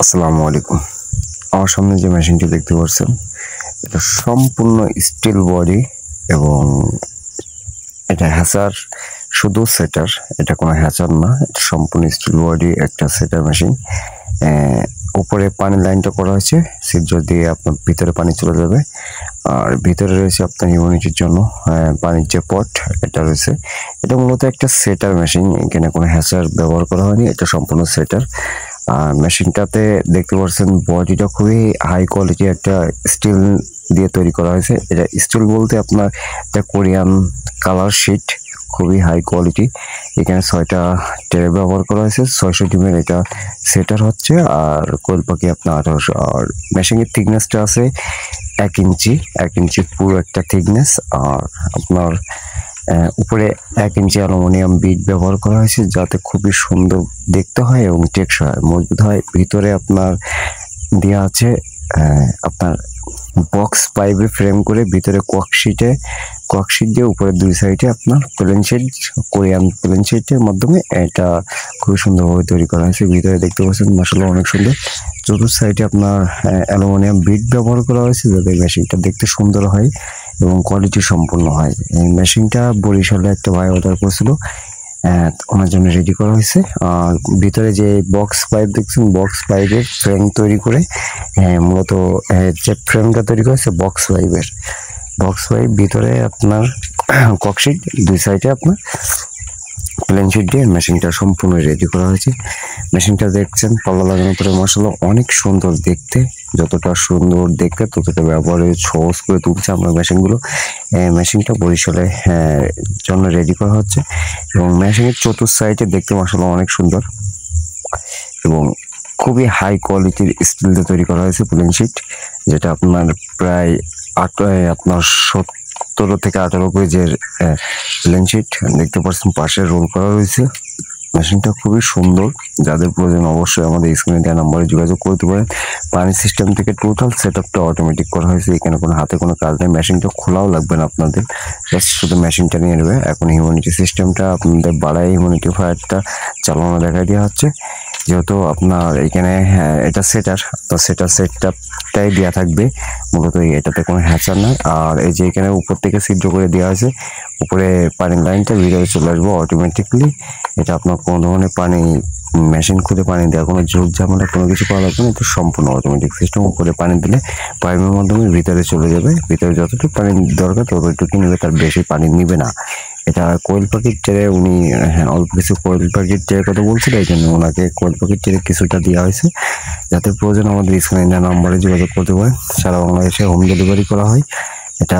আসসালামু আলাইকুম। আমার সামনে যে মেশিনটি দেখতে পাচ্ছেন এটা সম্পূর্ণ স্টিল বডি এবং এটা হ্যাচার, শুধু সেটার, এটা কোনো হ্যাচার না, এটা সম্পূর্ণ স্টিল বডি একটা সেটার মেশিন। উপরে পানির লাইনটা করা হয়েছে, ছিদ্র দিয়ে আপনার ভিতরে পানি চলে যাবে। আর ভিতরে রয়েছে আপনার হিউমিডিটির জন্য পানির যে পট এটা রয়েছে। এটা মূলত একটা সেটার মেশিন, এখানে কোনো হ্যাচার ব্যবহার করা হয়নি, এটা সম্পূর্ণ সেটার। আর মেশিনটাতে দেখতে পাচ্ছেন বডিটা খুবই হাই কোয়ালিটি একটা স্টিল দিয়ে তৈরি করা হয়েছে। এটা স্টিল বলতে আপনার একটা কোরিয়ান কালার শিট, খুবই হাই কোয়ালিটি। এখানে 6টা ট্রে ব্যবহার করা হয়েছে, 600 ডিমের এটা সেটার হচ্ছে। আর কোয়েল পাখি আপনার 1800। আর মেশিনের থিকনেসটা আছে 1 ইঞ্চি, 1 ইঞ্চি পুরো একটা থিকনেস। আর আপনার উপরে 1 ইঞ্চি অ্যালুমিনিয়াম বিট ব্যবহার করা হয়েছে যাতে খুবই সুন্দর দেখতে হয় এবং টেকসই হয়, মজবুত হয়। ভিতরে আপনার দেওয়া আছে আপনার বক্স পাইপে ফ্রেম করে, ভিতরে কোয়াকশিট দিয়ে উপরে দুই সাইডে আপনার প্লেন শিট, কোরিয়ান প্লেন শিটের মাধ্যমে এটা খুবই সুন্দরভাবে তৈরি করা হয়েছে। ভিতরে দেখতে পাচ্ছেন মাশাআল্লাহ অনেক সুন্দর। চতুর্থ সাইডে আপনার অ্যালুমিনিয়াম বিট ব্যবহার করা হয়েছে যাতে মেশিনটা দেখতে সুন্দর হয় এবং কোয়ালিটি সম্পূর্ণ হয়। এই মেশিনটা বরিশালে একটা ভাই অর্ডার করেছিল, ওনার জন্য রেডি করা হয়েছে। আর ভিতরে যে বক্স পাইপ দেখছেন, বক্স পাইপের ফ্রেম তৈরি করে মূলত যে ফ্রেমটা তৈরি করেছে বক্স পাইপ ভিতরে আপনার ককশিট, দুই সাইডে আপনার প্লেন শিট দিয়ে মেশিনটা সম্পূর্ণ রেডি করা হয়েছে। মেশিনটা দেখছেন পাল্লা লাগানোর পরে মাশাআল্লাহ অনেক সুন্দর দেখতে, যতটা সুন্দর দেখতে ততটা ব্যবহারে সহজ করে তুলছে আমরা মেশিনগুলো। মেশিনটা বরিশালে জন্য রেডি করা হচ্ছে এবং মেশিনের চতুর্থ সাইডে দেখতে মাশাআল্লাহ অনেক সুন্দর এবং খুবই হাই কোয়ালিটির স্টিল দিয়ে তৈরি করা হয়েছে প্লেন শিট, যেটা আপনার প্রায় আপনার 17 থেকে 18 কেজির প্লেন শিট দেখতে পাচ্ছেন, পাশে রোল করা রয়েছে। মেশিনটা খুবই সুন্দর, যাদের প্রয়োজন অবশ্যই আমাদের স্ক্রিনে দেওয়া নাম্বারে যোগাযোগ করতে পারেন। পানি সিস্টেম থেকে টোটাল সেটআপটা অটোমেটিক করা হয়েছে, এখানে কোনো হাতে কোনো কাজ নেই। মেশিনটা খোলাও লাগবে না আপনাদের, জাস্ট শুধু মেশিনটা নিয়ে নেবে। এখন হিউমিডিটি সিস্টেমটা আপনাদের বাড়ায় হিউমিডিটি ফায়ারটা চালানো দেখা দেওয়া হচ্ছে, যেহেতু আপনার এখানে এটা সেটার, তো সেটআপটাই দেওয়া থাকবে মূলত, এটাতে কোনো হ্যাচার নাই। আর এই যে এখানে উপর থেকে ছিদ্র করে দেওয়া আছে, উপরে পানির লাইনটা ভিতরে চলে আসবে অটোমেটিকলি। এটা আপনার কোনো ধরনের পানি মেশিন খুলে পানি দেওয়া কোনো ঝুঁক ঝামেলা কোনো কিছু করা লাগবে না, এটা সম্পূর্ণ অটোমেটিক সিস্টেম। উপরে পানি দিলে পাইপের মাধ্যমে ভিতরে চলে যাবে, ভিতরে যতটুকু পানি দরকার ততটুকু নেবে, তার বেশি পানি নিবে না। এটা কোয়েল পাখির ট্রে, উনি অল্প কিছু কোয়েল পাখির ট্রে কথা বলছিল, এই জন্য ওনাকে কোয়েল পাখির ট্রে কিছুটা দেওয়া হয়েছে। যাতে প্রয়োজন আমাদের স্ক্রিনে নাম্বারে যোগাযোগ করতে পারেন। সারা বাংলাদেশে হোম ডেলিভারি করা হয়। এটা